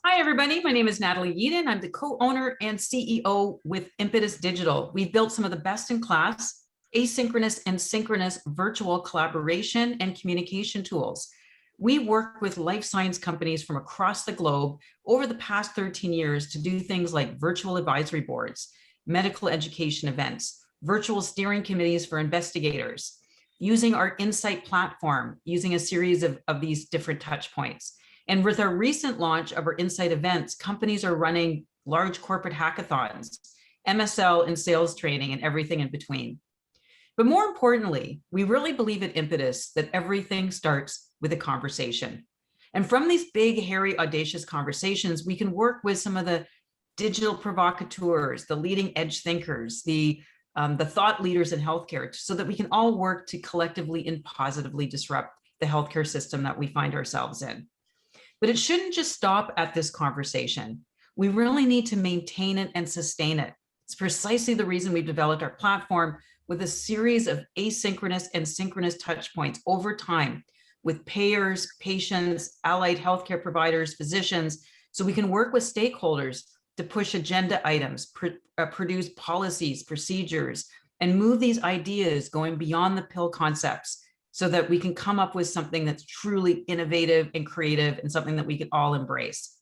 Hi, everybody. My name is Natalie Yeadon. I'm the co-owner and CEO with Impetus Digital. We've built some of the best-in-class asynchronous and synchronous virtual collaboration and communication tools. We work with life science companies from across the globe over the past 13 years to do things like virtual advisory boards, medical education events, virtual steering committees for investigators, using our Insight platform, using a series of these different touch points. And with our recent launch of our Insight events, companies are running large corporate hackathons, MSL and sales training and everything in between. But more importantly, we really believe at Impetus that everything starts with a conversation. And from these big, hairy, audacious conversations, we can work with some of the digital provocateurs, the leading edge thinkers, the thought leaders in healthcare, so that we can all work to collectively and positively disrupt the healthcare system that we find ourselves in. But it shouldn't just stop at this conversation. We really need to maintain it and sustain it. It's precisely the reason we've developed our platform with a series of asynchronous and synchronous touch points over time with payers, patients, allied healthcare providers, physicians, so we can work with stakeholders to push agenda items, produce policies, procedures, and move these ideas going beyond the pill concepts, so that we can come up with something that's truly innovative and creative and something that we can all embrace.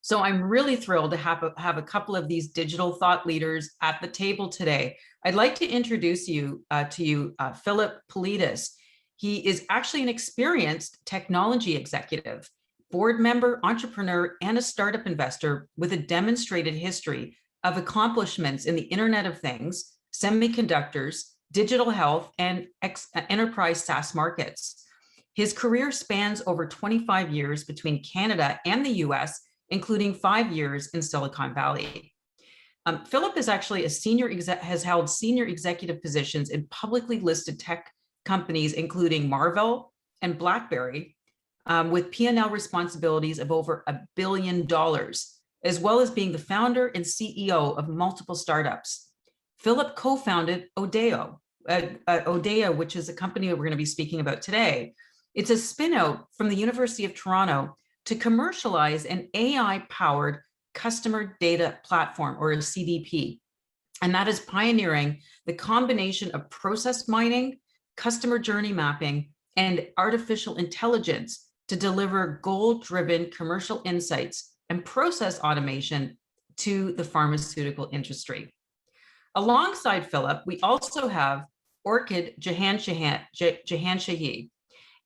So I'm really thrilled to have a couple of these digital thought leaders at the table today. I'd like to introduce you to Philip Poulidis. He is actually an experienced technology executive, board member, entrepreneur, and a startup investor with a demonstrated history of accomplishments in the Internet of Things, semiconductors, digital health, and enterprise SaaS markets. His career spans over 25 years between Canada and the US, including 5 years in Silicon Valley. Philip is actually has held senior executive positions in publicly listed tech companies, including Marvell and BlackBerry, with P&L responsibilities of over $1 billion, as well as being the founder and CEO of multiple startups. Philip co-founded ODAIA, which is a company that we're going to be speaking about today. It's a spin-out from the University of Toronto to commercialize an AI-powered customer data platform, or a CDP. And that is pioneering the combination of process mining, customer journey mapping, and artificial intelligence to deliver goal-driven commercial insights and process automation to the pharmaceutical industry. Alongside Philip, we also have Orchid Jahanshahi.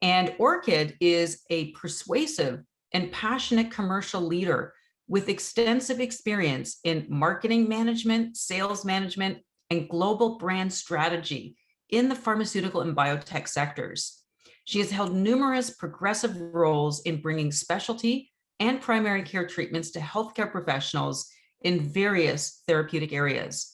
And Orchid is a persuasive and passionate commercial leader with extensive experience in marketing management, sales management, and global brand strategy in the pharmaceutical and biotech sectors. She has held numerous progressive roles in bringing specialty and primary care treatments to healthcare professionals in various therapeutic areas.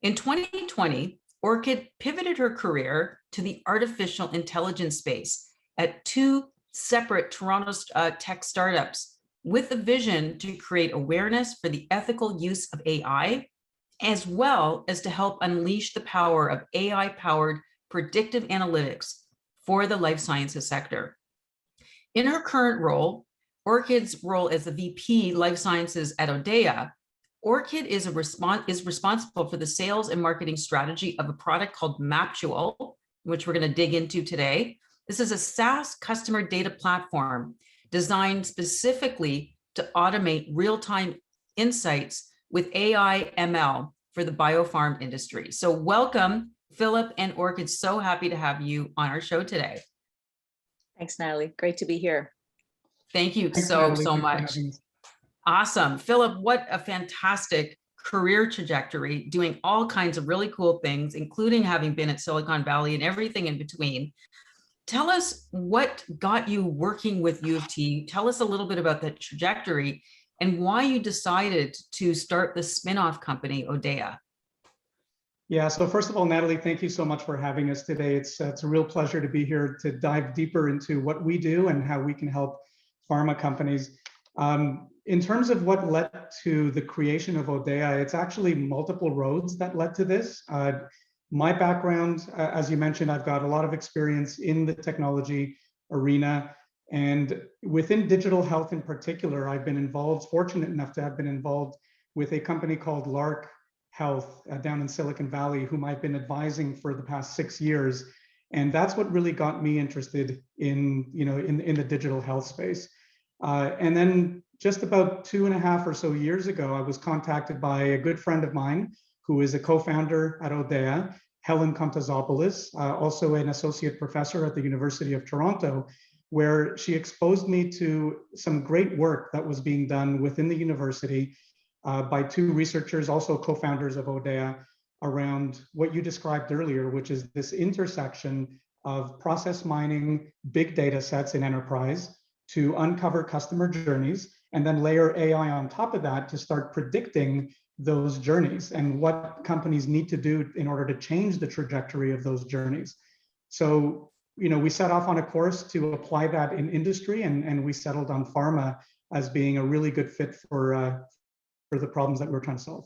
In 2020, Orchid pivoted her career to the artificial intelligence space at 2 separate Toronto tech startups, with a vision to create awareness for the ethical use of AI, as well as to help unleash the power of AI-powered predictive analytics for the life sciences sector. In her current role, Orchid's role as the VP Life Sciences at ODAIA, Orchid is responsible for the sales and marketing strategy of a product called Maptual, which we're going to dig into today. This is a SaaS customer data platform designed specifically to automate real-time insights with AI ML for the biopharm industry. So welcome, Philip and Orchid. So happy to have you on our show today. Thanks, Natalie. Great to be here. Thank you Thanks, so Natalie, much. Awesome. Philip, what a fantastic career trajectory, doing all kinds of really cool things, including having been at Silicon Valley and everything in between. Tell us what got you working with U of T. Tell us a little bit about that trajectory and why you decided to start the spin-off company, ODAIA. Yeah, so first of all, Natalie, thank you so much for having us today. It's a real pleasure to be here to dive deeper into what we do and how we can help pharma companies. In terms of what led to the creation of ODAIA, it's actually multiple roads that led to this. My background, as you mentioned, I've got a lot of experience in the technology arena. And within digital health in particular, I've been involved, fortunate enough to have been involved with a company called Lark Health down in Silicon Valley, whom I've been advising for the past 6 years. And that's what really got me interested in, in the digital health space. And then just about 2.5 or so years ago, I was contacted by a good friend of mine who is a co-founder at ODAIA, Helen Kontazopoulos, also an associate professor at the University of Toronto, where she exposed me to some great work that was being done within the university by two researchers, also co-founders of ODAIA, around what you described earlier, which is this intersection of process mining big data sets in enterprise to uncover customer journeys, and then layer AI on top of that to start predicting those journeys and what companies need to do in order to change the trajectory of those journeys. So, we set off on a course to apply that in industry, and we settled on pharma as being a really good fit for the problems that we're trying to solve.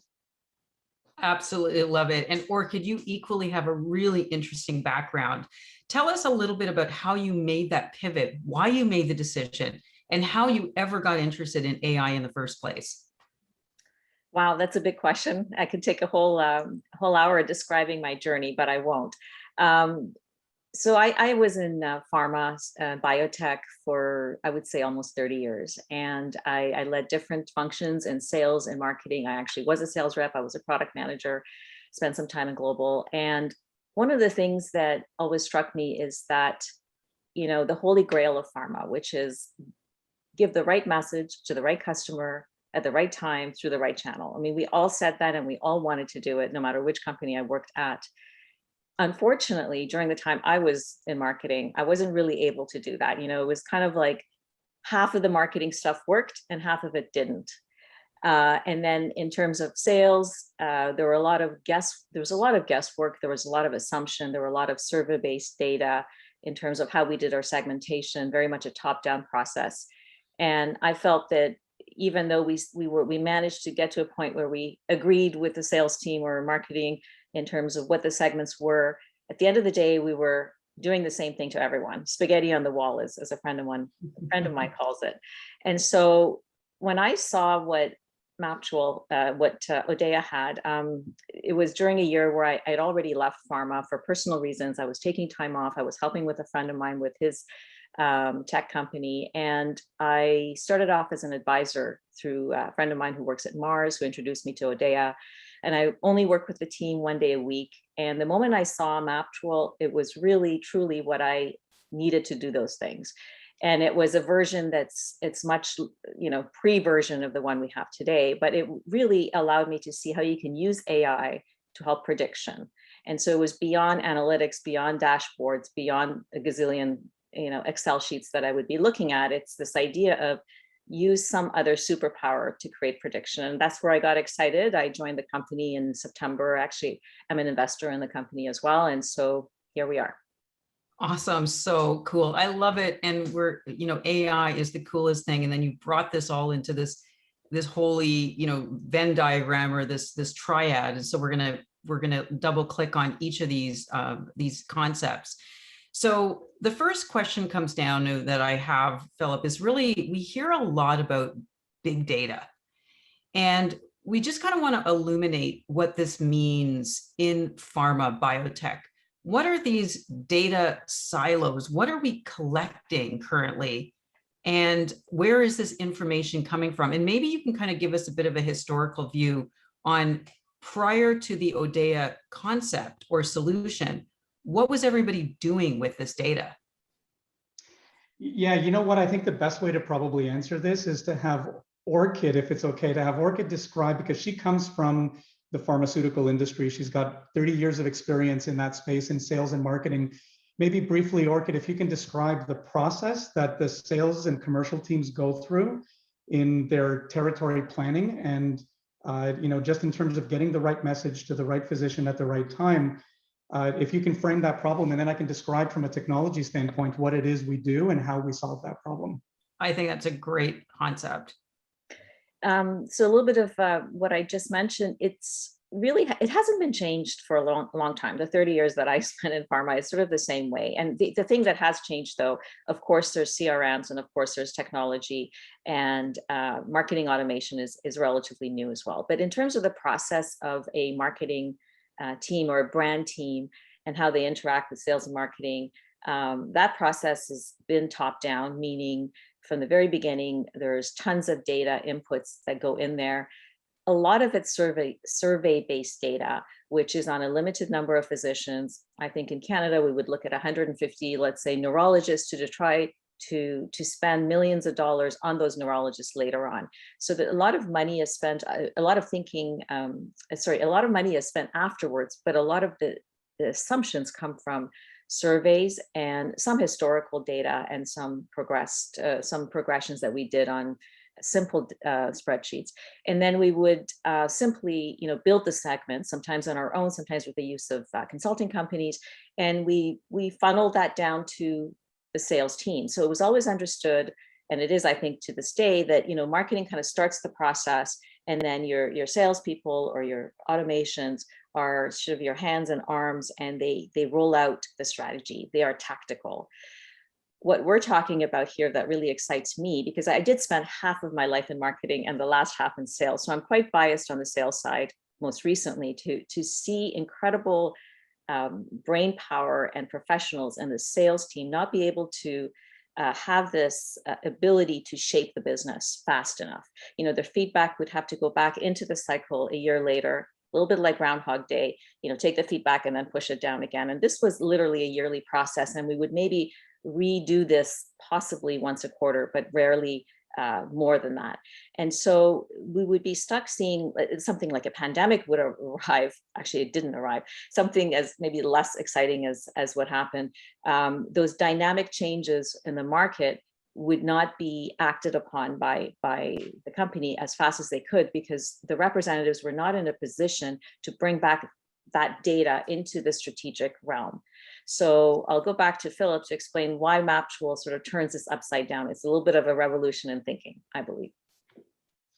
Absolutely love it. And Orchid, you equally have a really interesting background. Tell us a little bit about how you made that pivot, why you made the decision, and how you ever got interested in AI in the first place. Wow, that's a big question. I could take a whole hour describing my journey, but I won't. So I was in pharma, biotech for, I would say, almost 30 years. And I led different functions in sales and marketing. I actually was a sales rep. I was a product manager, spent some time in global. And one of the things that always struck me is that, the holy grail of pharma, which is give the right message to the right customer at the right time through the right channel. I mean, we all said that and we all wanted to do it, no matter which company I worked at. Unfortunately, during the time I was in marketing, I wasn't really able to do that. It was kind of like half of the marketing stuff worked and half of it didn't. And then in terms of sales, there was a lot of guesswork. There was a lot of assumption. There were a lot of survey-based data in terms of how we did our segmentation, very much a top-down process. And I felt that even though we managed to get to a point where we agreed with the sales team or marketing in terms of what the segments were, at the end of the day, we were doing the same thing to everyone. Spaghetti on the wall, as a friend of mine calls it. And so when I saw what ODAIA had, it was during a year where I had already left pharma for personal reasons. I was taking time off. I was helping with a friend of mine with his tech company. And I started off as an advisor through a friend of mine who works at Mars, who introduced me to ODAIA. And I only worked with the team 1 day a week. And the moment I saw MapTool, it was really, truly what I needed to do those things. And it was a version it's much, pre-version of the one we have today, but it really allowed me to see how you can use AI to help prediction. And so it was beyond analytics, beyond dashboards, beyond a gazillion, Excel sheets that I would be looking at. It's this idea of use some other superpower to create prediction. And that's where I got excited. I joined the company in September. Actually, I'm an investor in the company as well. And so here we are. Awesome. So cool. I love it. And AI is the coolest thing. And then you brought this all into this holy, Venn diagram, or this triad. And so we're going to double click on each of these concepts. So the first question comes down to that I have, Philip, is really, we hear a lot about big data, and we just kind of want to illuminate what this means in pharma biotech. What are these data silos? What are we collecting currently? And where is this information coming from? And maybe you can kind of give us a bit of a historical view on, prior to the ODAIA concept or solution, what was everybody doing with this data? Yeah, you know what? I think the best way to probably answer this is to have Orchid, if it's okay, to have Orchid describe, because she comes from the pharmaceutical industry. She's got 30 years of experience in that space in sales and marketing. Maybe briefly, Orchid, if you can describe the process that the sales and commercial teams go through in their territory planning, and just in terms of getting the right message to the right physician at the right time. If you can frame that problem, and then I can describe from a technology standpoint what it is we do and how we solve that problem. I think that's a great concept. So a little bit of what I just mentioned, it's really, it hasn't been changed for a long time. The 30 years that I spent in pharma is sort of the same way. And the thing that has changed, though, of course, there's CRMs, and of course, there's technology, and marketing automation is relatively new as well. But in terms of the process of a marketing team or a brand team and how they interact with sales and marketing, that process has been top down, meaning from the very beginning, there's tons of data inputs that go in there. A lot of it's survey-based data, which is on a limited number of physicians. I think in Canada, we would look at 150, let's say, neurologists to try to spend millions of dollars on those neurologists later on. So that a lot of money is spent, a lot of thinking, a lot of money is spent afterwards, but a lot of the assumptions come from surveys and some historical data and some progressions that we did on simple spreadsheets. And then we would simply, build the segments, sometimes on our own, sometimes with the use of consulting companies. And we funneled that down to the sales team. So it was always understood, and it is, I think, to this day, that, marketing kind of starts the process, and then your salespeople or your automations are sort of your hands and arms, and they roll out the strategy. They are tactical. What we're talking about here that really excites me, because I did spend half of my life in marketing and the last half in sales. So I'm quite biased on the sales side most recently to see incredible brain power and professionals in the sales team not be able to have this ability to shape the business fast enough. Their feedback would have to go back into the cycle a year later, a little bit like Groundhog Day, take the feedback and then push it down again. And this was literally a yearly process. And we would maybe redo this possibly once a quarter, but rarely more than that. And so we would be stuck seeing something like a pandemic would arrive. Actually, it didn't arrive. Something as maybe less exciting as what happened. Those dynamic changes in the market would not be acted upon by the company as fast as they could, because the representatives were not in a position to bring back that data into the strategic realm. So I'll go back to Philip to explain why Maptual sort of turns this upside down. It's a little bit of a revolution in thinking, I believe.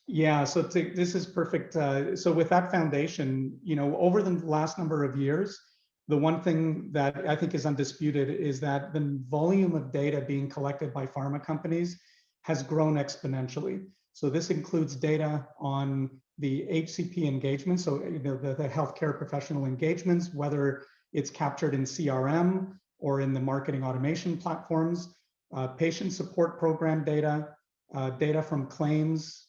Yeah, so this is perfect. So with that foundation, over the last number of years, the one thing that I think is undisputed is that the volume of data being collected by pharma companies has grown exponentially. So this includes data on the HCP engagement, so the healthcare professional engagements, whether it's captured in CRM or in the marketing automation platforms, patient support program data, data from claims,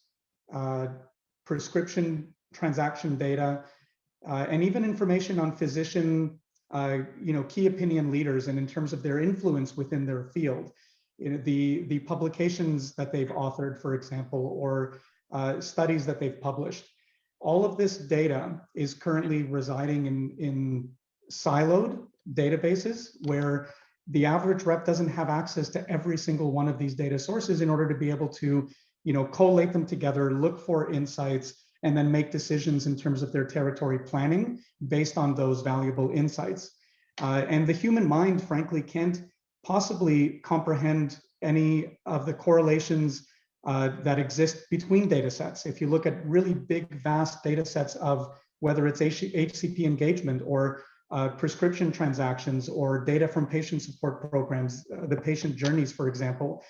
prescription transaction data, and even information on physician, key opinion leaders, and in terms of their influence within their field. The publications that they've authored, for example, or studies that they've published. All of this data is currently residing in siloed databases where the average rep doesn't have access to every single one of these data sources in order to be able to, collate them together, look for insights, and then make decisions in terms of their territory planning based on those valuable insights. And the human mind, frankly, can't possibly comprehend any of the correlations that exist between data sets. If you look at really big, vast data sets of whether it's HCP engagement or prescription transactions or data from patient support programs, the patient journeys, for example,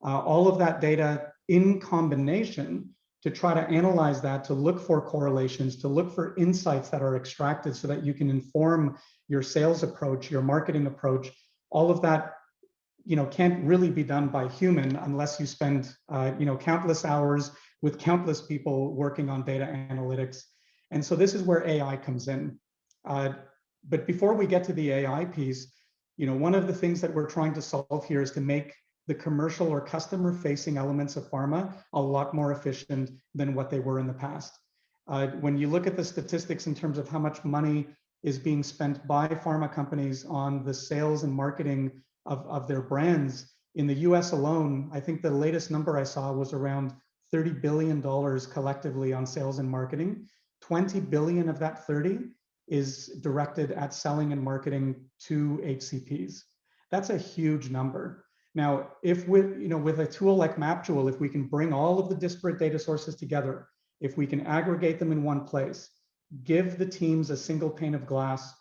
all of that data in combination to try to analyze that, to look for correlations, to look for insights that are extracted so that you can inform your sales approach, your marketing approach. All of that, can't really be done by human unless you spend, countless hours with countless people working on data analytics. And so this is where AI comes in. But before we get to the AI piece, one of the things that we're trying to solve here is to make the commercial or customer facing elements of pharma a lot more efficient than what they were in the past. When you look at the statistics in terms of how much money is being spent by pharma companies on the sales and marketing of their brands, in the US alone, I think the latest number I saw was around $30 billion collectively on sales and marketing. 20 billion of that 30 is directed at selling and marketing to HCPs. That's a huge number. Now, if with a tool like Maptual, if we can bring all of the disparate data sources together, if we can aggregate them in one place, give the teams a single pane of glass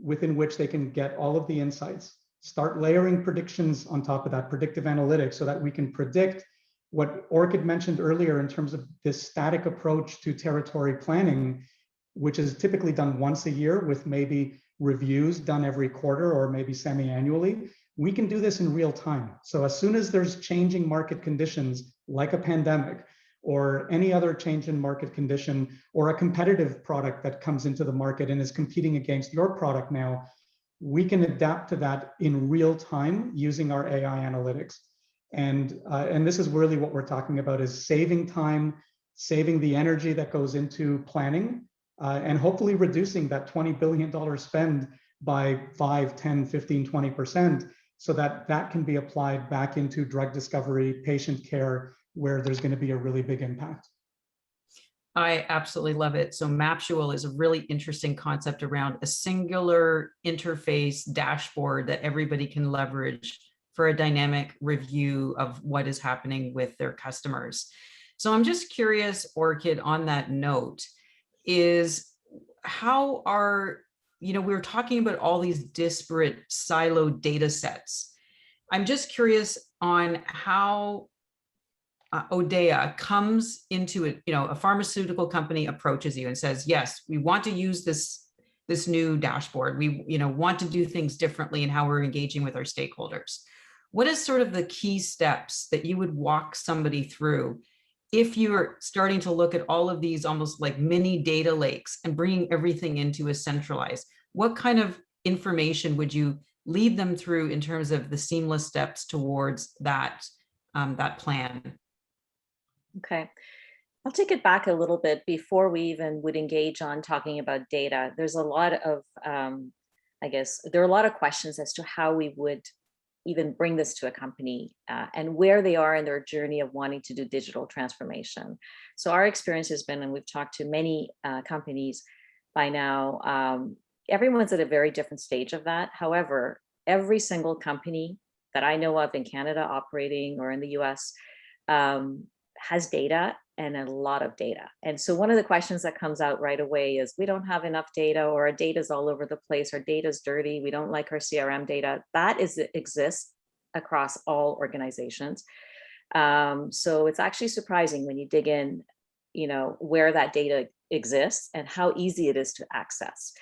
within which they can get all of the insights, start layering predictions on top of that, predictive analytics, so that we can predict what Orchid mentioned earlier in terms of this static approach to territory planning, which is typically done once a year with maybe reviews done every quarter or maybe semi-annually. We can do this in real time. So as soon as there's changing market conditions like a pandemic or any other change in market condition or a competitive product that comes into the market and is competing against your product now, we can adapt to that in real time using our AI analytics. And this is really what we're talking about, is saving time, saving the energy that goes into planning, and hopefully reducing that $20 billion spend by 5, 10, 15, 20%, so that that can be applied back into drug discovery, patient care, where there's going to be a really big impact. I absolutely love it. So Maptual is a really interesting concept around a singular interface dashboard that everybody can leverage for a dynamic review of what is happening with their customers. So I'm just curious, Orchid, on that note, is how are, we were talking about all these disparate siloed data sets. I'm just curious on how ODAIA comes into it. A pharmaceutical company approaches you and says, yes, we want to use this new dashboard. We want to do things differently in how we're engaging with our stakeholders. What is sort of the key steps that you would walk somebody through if you're starting to look at all of these almost like mini data lakes and bringing everything into a centralized? What kind of information would you lead them through in terms of the seamless steps towards that plan? Okay, I'll take it back a little bit before we even would engage on talking about data. There's a lot of, I guess, there are a lot of questions as to how we would even bring this to a company and where they are in their journey of wanting to do digital transformation. So our experience has been, and we've talked to many companies by now, everyone's at a very different stage of that. However, every single company that I know of in Canada operating or in the US has data, and a lot of data. And so one of the questions that comes out right away is, we don't have enough data, or our data's all over the place, our data's dirty, we don't like our CRM data. That exists across all organizations. So it's actually surprising when you dig in, where that data exists and how easy it is to access.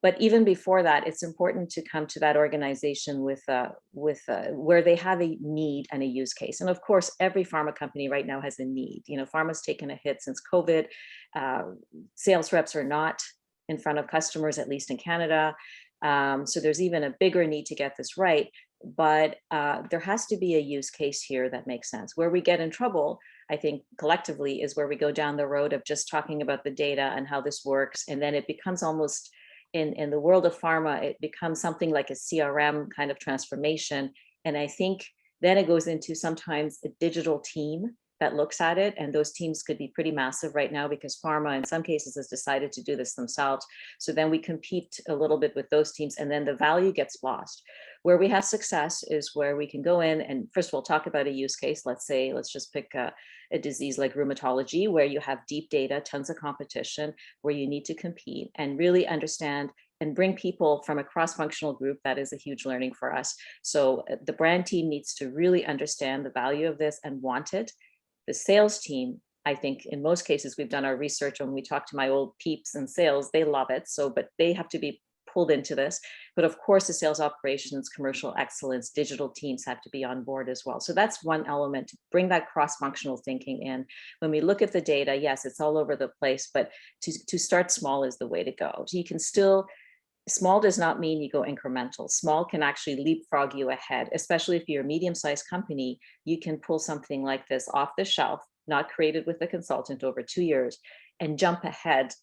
But even before that, it's important to come to that organization with where they have a need and a use case. And of course, every pharma company right now has a need. Pharma's taken a hit since COVID. Sales reps are not in front of customers, at least in Canada. So there's even a bigger need to get this right. But there has to be a use case here that makes sense. Where we get in trouble, I think collectively, is where we go down the road of just talking about the data and how this works. And then it becomes almost, in the world of pharma, it becomes something like a CRM kind of transformation. And I think then it goes into sometimes a digital team that looks at it. And those teams could be pretty massive right now, because pharma in some cases has decided to do this themselves. So then we compete a little bit with those teams, and then the value gets lost. Where we have success is where we can go in and, first of all, talk about a use case. Let's just pick a disease like rheumatology, where you have deep data, tons of competition, where you need to compete and really understand and bring people from a cross-functional group. That is a huge learning for us. So the brand team needs to really understand the value of this and want it. The sales team, I think in most cases, we've done our research, when we talk to my old peeps in sales, they love it. So, but they have to be pulled into this. But of course, the sales operations, commercial excellence, digital teams have to be on board as well. So that's one element, to bring that cross-functional thinking in. When we look at the data, yes, it's all over the place, but to start small is the way to go. So you can still, small does not mean you go incremental. Small can actually leapfrog you ahead, especially if you're a medium-sized company. You can pull something like this off the shelf, not created with a consultant over 2 years, and jump ahead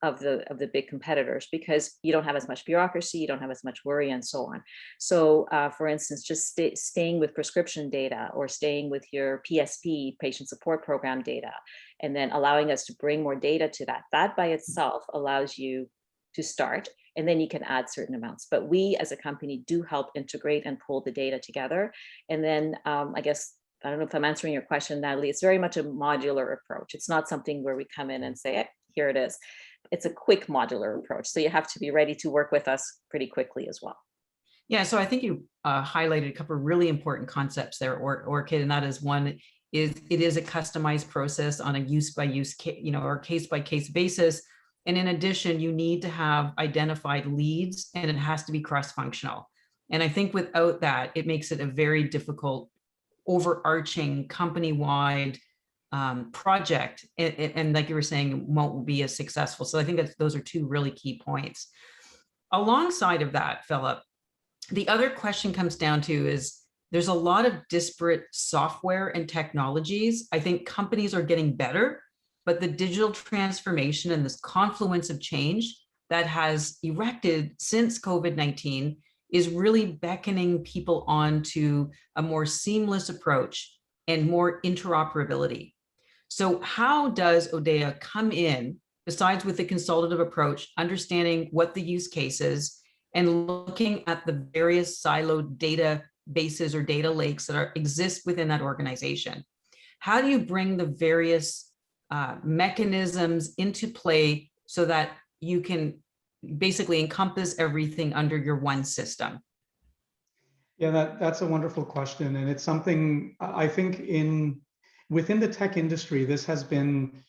of the big competitors, because you don't have as much bureaucracy, you don't have as much worry, and so on. So for instance, just staying with prescription data, or staying with your PSP, patient support program data, and then allowing us to bring more data to that by itself allows you to start, and then you can add certain amounts. But we as a company do help integrate and pull the data together. And then I guess, I don't know if I'm answering your question, Natalie, it's very much a modular approach. It's not something where we come in and say, here it is. it's a quick modular approach. So you have to be ready to work with us pretty quickly as well. Yeah, so I think you highlighted a couple of really important concepts there, Orchid, and that is one is it is a customized process on a use by use, or case by case basis. And in addition, you need to have identified leads, and it has to be cross-functional. And I think without that, it makes it a very difficult, overarching company-wide project. And like you were saying, won't be as successful. So I think that those are two really key points. Alongside of that, Philip, the other question comes down to is there's a lot of disparate software and technologies. I think companies are getting better, but the digital transformation and this confluence of change that has erected since COVID-19 is really beckoning people on to a more seamless approach and more interoperability. So how does ODAIA come in, besides with the consultative approach, understanding what the use case is and looking at the various siloed databases or data lakes that exist within that organization? How do you bring the various mechanisms into play so that you can basically encompass everything under your one system? Yeah, that's a wonderful question. And it's something I think within the tech industry, this has been,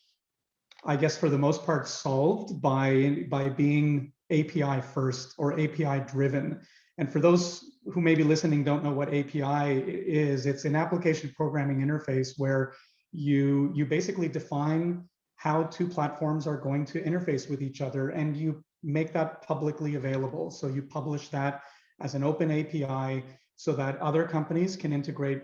I guess, for the most part, solved by being API first or API driven. And for those who may be listening don't know what API is, it's an application programming interface where you basically define how two platforms are going to interface with each other, and you make that publicly available. So you publish that as an open API so that other companies can integrate,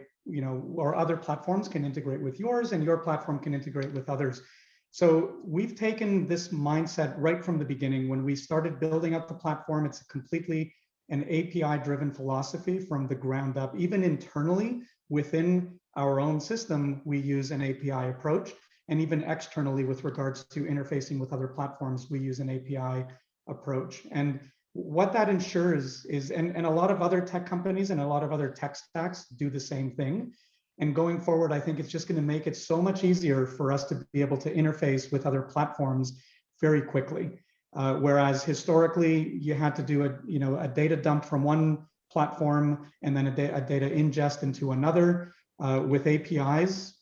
or other platforms can integrate with yours, and your platform can integrate with others. So we've taken this mindset right from the beginning. When we started building up the platform, it's completely an API-driven philosophy from the ground up. Even internally within our own system, we use an API approach. And even externally with regards to interfacing with other platforms, we use an API approach. And what that ensures is, and a lot of other tech companies and a lot of other tech stacks do the same thing. And going forward, I think it's just going to make it so much easier for us to be able to interface with other platforms very quickly. Whereas historically, you had to do a data dump from one platform and then a data ingest into another. With APIs,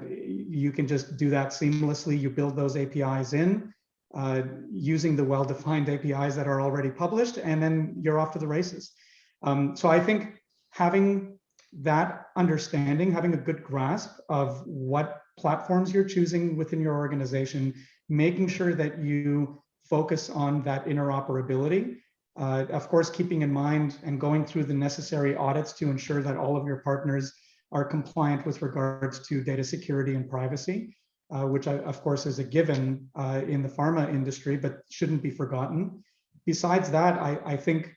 you can just do that seamlessly. You build those APIs in using the well-defined APIs that are already published, and then you're off to the races. So I think having that understanding, having a good grasp of what platforms you're choosing within your organization, making sure that you focus on that interoperability, of course, keeping in mind and going through the necessary audits to ensure that all of your partners are compliant with regards to data security and privacy, which of course is a given in the pharma industry, but shouldn't be forgotten. Besides that, I think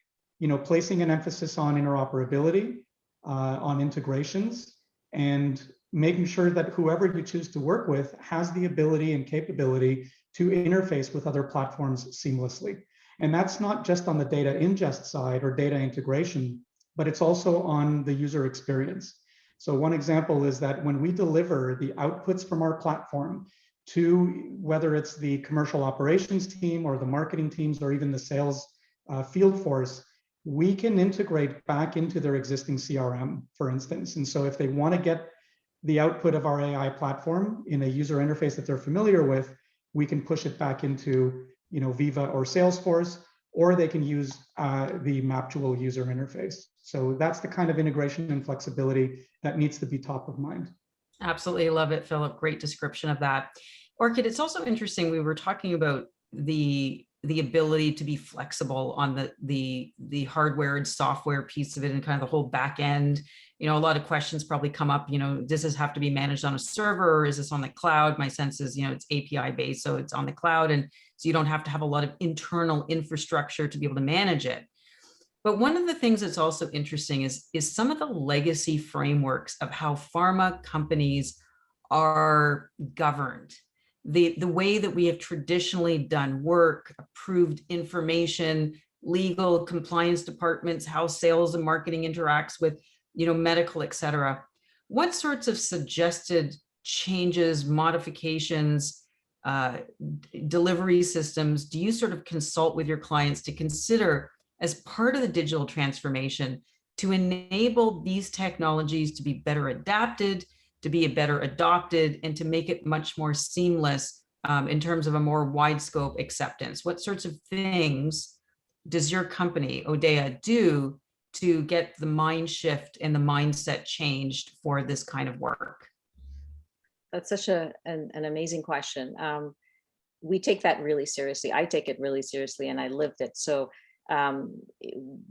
placing an emphasis on interoperability, on integrations, and making sure that whoever you choose to work with has the ability and capability to interface with other platforms seamlessly. And that's not just on the data ingest side or data integration, but it's also on the user experience. So one example is that when we deliver the outputs from our platform to whether it's the commercial operations team or the marketing teams or even the sales field force, we can integrate back into their existing CRM, for instance. And so if they want to get the output of our AI platform in a user interface that they're familiar with, we can push it back into Viva or Salesforce, or they can use the Maptual user interface. So that's the kind of integration and flexibility that needs to be top of mind. Absolutely love it, Philip. Great description of that. Orchid, it's also interesting, we were talking about the ability to be flexible on the hardware and software piece of it and kind of the whole back end. A lot of questions probably come up, does this have to be managed on a server or is this on the cloud? My sense is, it's API based, so it's on the cloud. And so you don't have to have a lot of internal infrastructure to be able to manage it. But one of the things that's also interesting is some of the legacy frameworks of how pharma companies are governed. The way that we have traditionally done work, approved information, legal compliance departments, how sales and marketing interacts with, medical, et cetera. What sorts of suggested changes, modifications delivery systems do you sort of consult with your clients to consider as part of the digital transformation to enable these technologies to be better adapted, to be better adopted, and to make it much more seamless in terms of a more wide scope acceptance? What sorts of things does your company, ODAIA, do to get the mind shift and the mindset changed for this kind of work? That's such an amazing question. We take that really seriously. I take it really seriously, and I lived it. So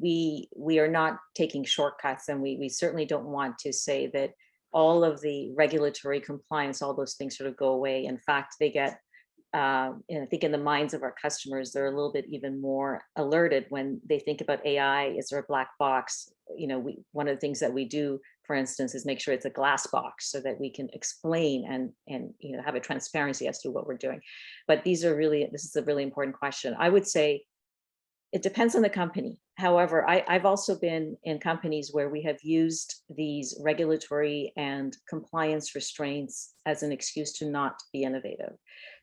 we are not taking shortcuts, and we certainly don't want to say that all of the regulatory compliance, all those things sort of go away. In fact, they get, I think in the minds of our customers, they're a little bit even more alerted when they think about AI. Is there a black box? You know, one of the things that we do, for instance, is make sure it's a glass box so that we can explain and you know, have a transparency as to what we're doing. But this is a really important question. I would say it depends on the company. However, I've also been in companies where we have used these regulatory and compliance restraints as an excuse to not be innovative.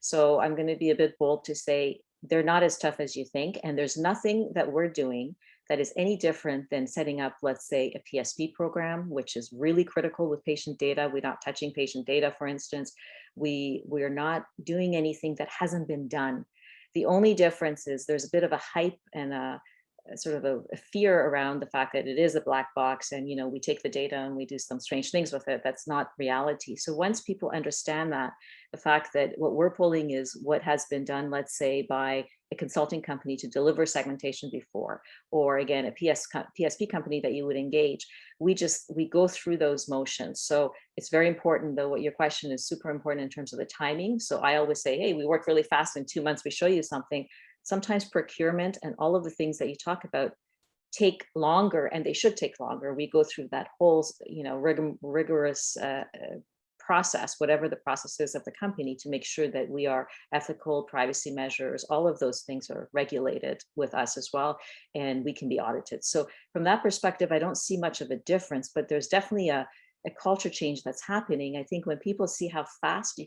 So I'm going to be a bit bold to say they're not as tough as you think. And there's nothing that we're doing that is any different than setting up, let's say, a PSP program, which is really critical with patient data. We're not touching patient data, for instance. We're not doing anything that hasn't been done. The only difference is there's a bit of a hype and a sort of a fear around the fact that it is a black box and, you know, we take the data and we do some strange things with it. That's not reality. So once people understand that, the fact that what we're pulling is what has been done, let's say, by a consulting company to deliver segmentation before, or again, a PSP company that you would engage, we go through those motions. So it's very important, though, what your question is super important in terms of the timing. So I always say, hey, we work really fast. In 2 months, we show you something. Sometimes procurement and all of the things that you talk about take longer, and they should take longer. We go through that whole, you know, rigorous process, whatever the process is of the company, to make sure that we are ethical, privacy measures, all of those things are regulated with us as well, and we can be audited. So from that perspective, I don't see much of a difference, but there's definitely a culture change that's happening. I think when people see how fast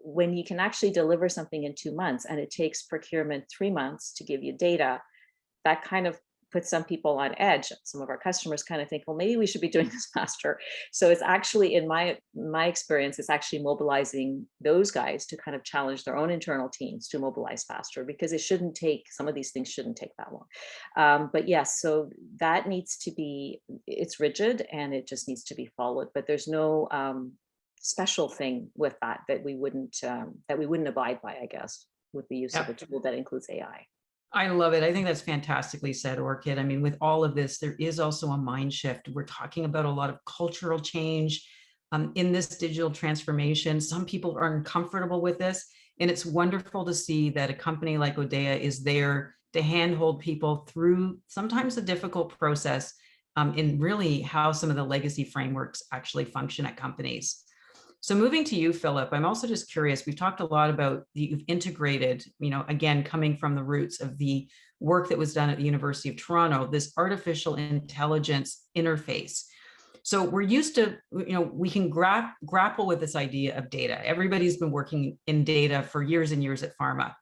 when you can actually deliver something in 2 months and it takes procurement 3 months to give you data, that kind of puts some people on edge. Some of our customers kind of think, well, maybe we should be doing this faster. So it's actually, in my experience, it's actually mobilizing those guys to kind of challenge their own internal teams to mobilize faster, because it shouldn't take, some of these things shouldn't take that long. But yes, so that needs to be, it's rigid and it just needs to be followed, but there's no special thing with that we wouldn't abide by, I guess, with the use of a tool that includes AI. I love it. I think that's fantastically said, Orchid. I mean, with all of this, there is also a mind shift. We're talking about a lot of cultural change in this digital transformation. Some people are uncomfortable with this, and it's wonderful to see that a company like ODAIA is there to handhold people through sometimes a difficult process in really how some of the legacy frameworks actually function at companies. So moving to you, Philip, I'm also just curious, we've talked a lot about you've integrated, you know, again, coming from the roots of the work that was done at the University of Toronto, this artificial intelligence interface. So we're used to, you know, we can grapple with this idea of data. Everybody's been working in data for years and years at pharma.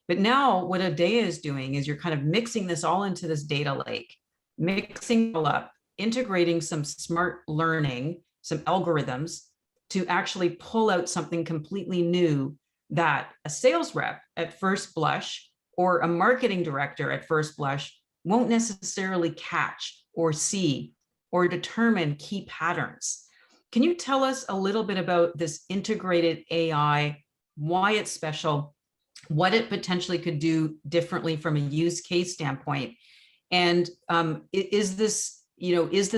But now what ODAIA is doing is you're kind of mixing this all into this data lake, mixing it all up, integrating some smart learning, some algorithms, to actually pull out something completely new that a sales rep at first blush or a marketing director at first blush won't necessarily catch or see or determine key patterns. Can you tell us a little bit about this integrated AI, why it's special, what it potentially could do differently from a use case standpoint? And is this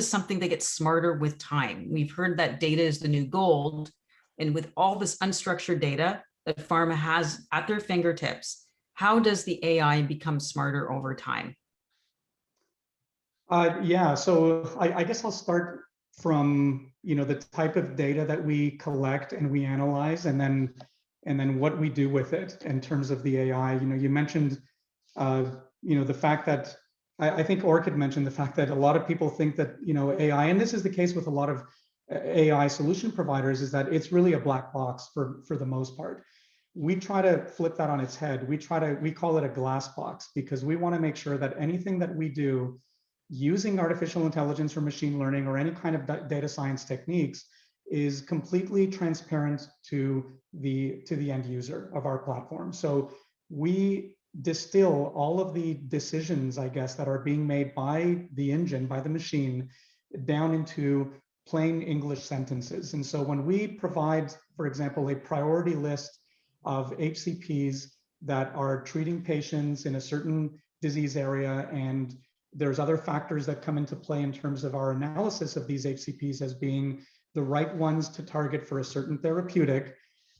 something that gets smarter with time? We've heard that data is the new gold. And with all this unstructured data that pharma has at their fingertips, how does the AI become smarter over time? Yeah, so I guess I'll start from, you know, the type of data that we collect and we analyze, and then what we do with it in terms of the AI. You know, you mentioned, you know, the fact that I think Orchid mentioned the fact that a lot of people think that, you know, AI, and this is the case with a lot of AI solution providers, is that it's really a black box for the most part. we try to flip that on its head. We call it a glass box, because we want to make sure that anything that we do using artificial intelligence or machine learning or any kind of data science techniques is completely transparent to the end user of our platform. So we distill all of the decisions, I guess, that are being made by the engine, by the machine, down into plain English sentences. And so when we provide, for example, a priority list of HCPs that are treating patients in a certain disease area, and there's other factors that come into play in terms of our analysis of these HCPs as being the right ones to target for a certain therapeutic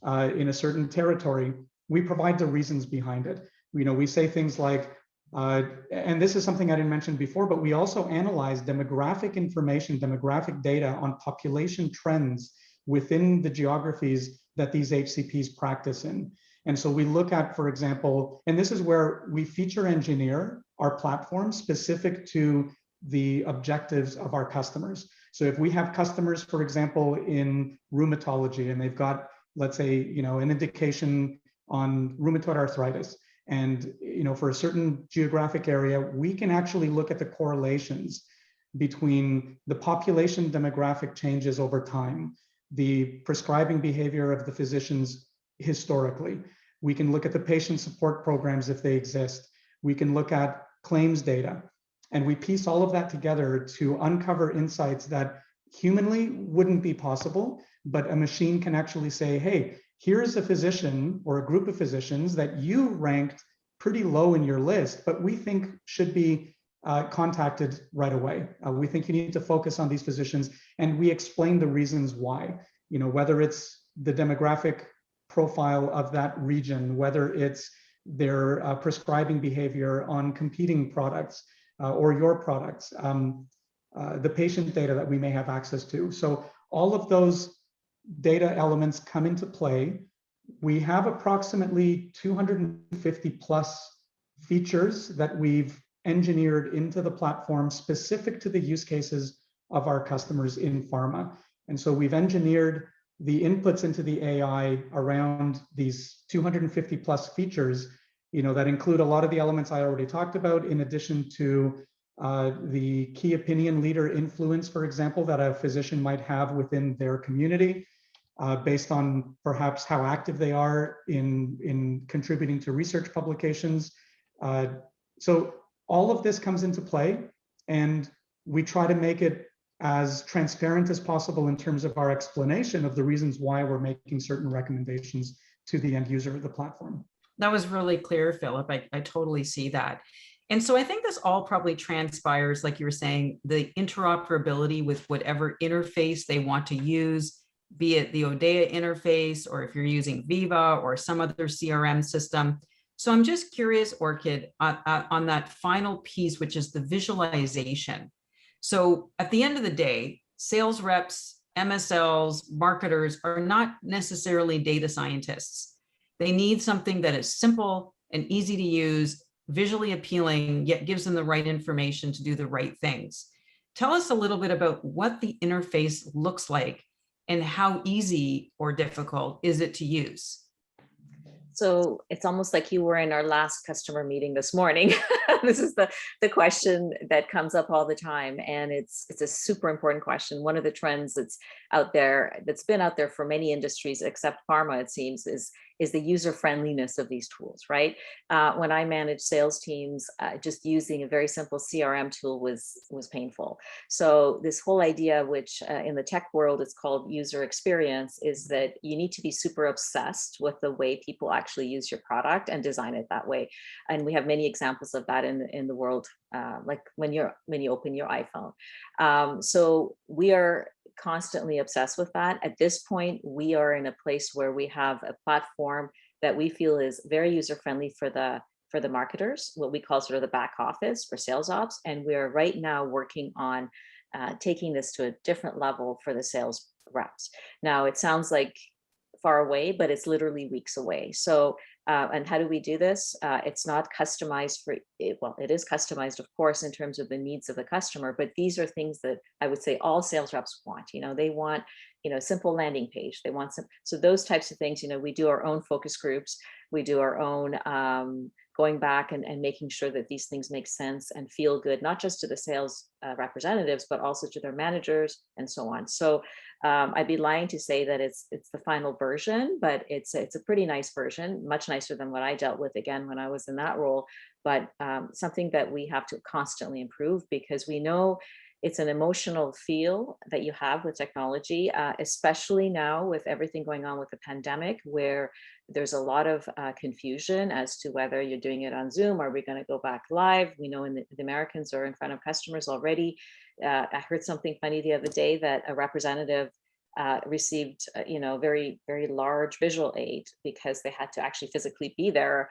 in a certain territory, we provide the reasons behind it. We say things like, and this is something I didn't mention before, but we also analyze demographic information, demographic data on population trends within the geographies that these HCPs practice in. And so we look at, for example, and this is where we feature engineer our platform specific to the objectives of our customers. So if we have customers, for example, in rheumatology, and they've got, let's say, an indication on rheumatoid arthritis, and for a certain geographic area, we can actually look at the correlations between the population demographic changes over time, the prescribing behavior of the physicians historically. We can look at the patient support programs if they exist. We can look at claims data, and we piece all of that together to uncover insights that humanly wouldn't be possible, but a machine can actually say, hey, here's a physician or a group of physicians that you ranked pretty low in your list, but we think should be contacted right away. We think you need to focus on these physicians, and we explain the reasons why, whether it's the demographic profile of that region, whether it's their prescribing behavior on competing products or your products, the patient data that we may have access to. So all of those data elements come into play. We have approximately 250 plus features that we've engineered into the platform specific to the use cases of our customers in pharma. And so we've engineered the inputs into the AI around these 250 plus features, that include a lot of the elements I already talked about, in addition to the key opinion leader influence, for example, that a physician might have within their community, based on perhaps how active they are in contributing to research publications. So all of this comes into play, and we try to make it as transparent as possible in terms of our explanation of the reasons why we're making certain recommendations to the end user of the platform. That was really clear, Philip. I totally see that. And so I think this all probably transpires, like you were saying, the interoperability with whatever interface they want to use, be it the ODAIA interface, or if you're using Viva or some other CRM system. So I'm just curious, Orchid, on that final piece, which is the visualization. So at the end of the day, sales reps, MSLs, marketers are not necessarily data scientists. They need something that is simple and easy to use, visually appealing, yet gives them the right information to do the right things. Tell us a little bit about what the interface looks like and how easy or difficult is it to use? So it's almost like you were in our last customer meeting this morning. This is the question that comes up all the time. And it's a super important question. One of the trends that's out there, that's been out there for many industries, except pharma, it seems, is the user friendliness of these tools, right? When I manage sales teams, just using a very simple CRM tool was painful. So this whole idea, which in the tech world is called user experience, is that you need to be super obsessed with the way people actually use your product and design it that way. And we have many examples of that in the world, like when you open your iPhone. So we are constantly obsessed with that. At this point, we are in a place where we have a platform that we feel is very user-friendly for the marketers, what we call sort of the back office for sales ops. And we're right now working on taking this to a different level for the sales reps. Now, it sounds like far away, but it's literally weeks away. So, and how do we do this? It's not customized well, it is customized, of course, in terms of the needs of the customer, but these are things that I would say all sales reps want. They want simple landing page. They want some, so those types of things, we do our own focus groups. We do our own going back and making sure that these things make sense and feel good, not just to the sales representatives, but also to their managers and so on. So I'd be lying to say that it's the final version, but it's a pretty nice version, much nicer than what I dealt with again when I was in that role, but something that we have to constantly improve, because we know it's an emotional feel that you have with technology, especially now with everything going on with the pandemic, where there's a lot of confusion as to whether you're doing it on Zoom. Are we going to go back live? We know the Americans are in front of customers already. I heard something funny the other day that a representative received, very, very large visual aid because they had to actually physically be there.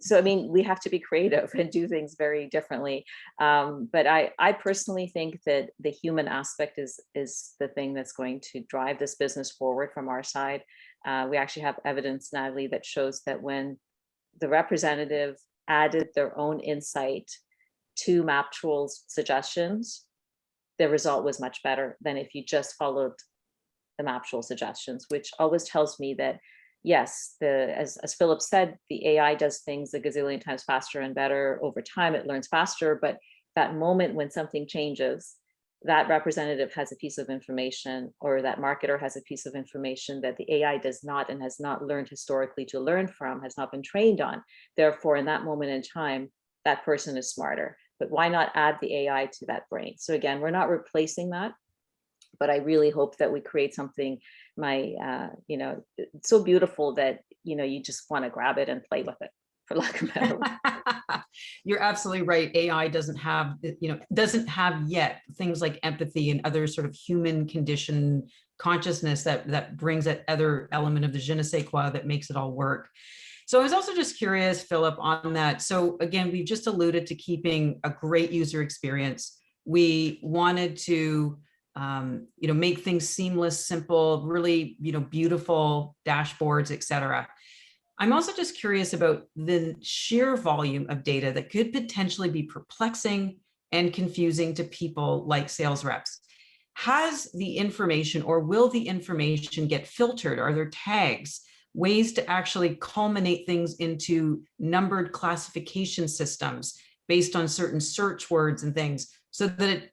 So I mean, we have to be creative and do things very differently. But I personally think that the human aspect is the thing that's going to drive this business forward from our side. We actually have evidence, Natalie, that shows that when the representative added their own insight to MapTool's suggestions, the result was much better than if you just followed the MapTool suggestions, which always tells me that, yes, as Philip said, the AI does things a gazillion times faster and better over time. It learns faster, but that moment when something changes, that representative has a piece of information, or that marketer has a piece of information that the AI does not and has not learned historically to learn from, has not been trained on. Therefore, in that moment in time, that person is smarter. But why not add the AI to that brain? So again, we're not replacing that, but I really hope that we create something, so beautiful that, you just want to grab it and play with it, for lack of a better word. You're absolutely right. AI doesn't have yet things like empathy and other sort of human condition consciousness that brings that other element of the je ne sais quoi that makes it all work. So I was also just curious, Philip, on that. So again, we just alluded to keeping a great user experience. We wanted to, make things seamless, simple, really, beautiful dashboards, et cetera. I'm also just curious about the sheer volume of data that could potentially be perplexing and confusing to people like sales reps. Has the information, or will the information get filtered? Are there tags, ways to actually culminate things into numbered classification systems based on certain search words and things, so that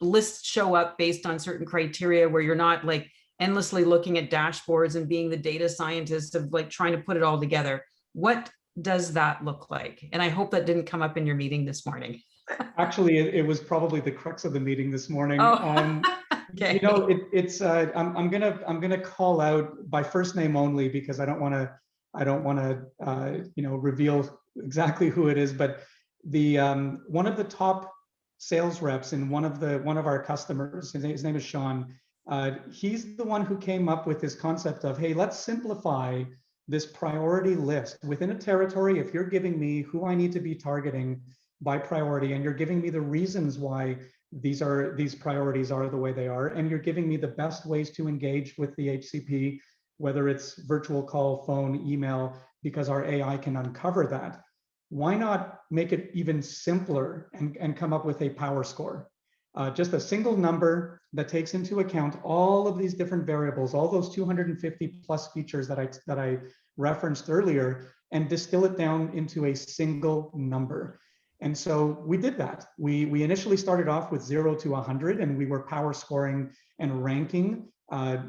lists show up based on certain criteria, where you're not like endlessly looking at dashboards and being the data scientist of like trying to put it all together? What does that look like? And I hope that didn't come up in your meeting this morning. Actually, it was probably the crux of the meeting this morning. Oh. Okay. I'm gonna call out by first name only, because I don't want to reveal exactly who it is, but the one of the top sales reps in one of our customers, his name is Sean. He's the one who came up with this concept of, hey, let's simplify this priority list within a territory. If you're giving me who I need to be targeting by priority, and you're giving me the reasons why these priorities are the way they are, and you're giving me the best ways to engage with the HCP, whether it's virtual call, phone, email, because our AI can uncover that. Why not make it even simpler and come up with a power score? Just a single number that takes into account all of these different variables, all those 250 plus features that I referenced earlier, and distill it down into a single number. And so we did that. We initially started off with 0 to 100, and we were power scoring and ranking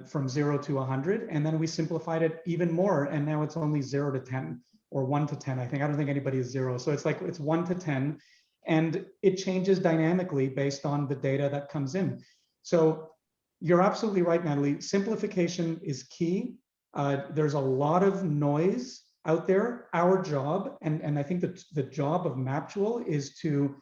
from 0 to 100. And then we simplified it even more. And now it's only 0 to 10 or 1 to 10. I don't think anybody is 0. So it's 1 to 10. And it changes dynamically based on the data that comes in. So you're absolutely right, Natalie. Simplification is key. There's a lot of noise out there. Our job, and I think that the job of MapTool is to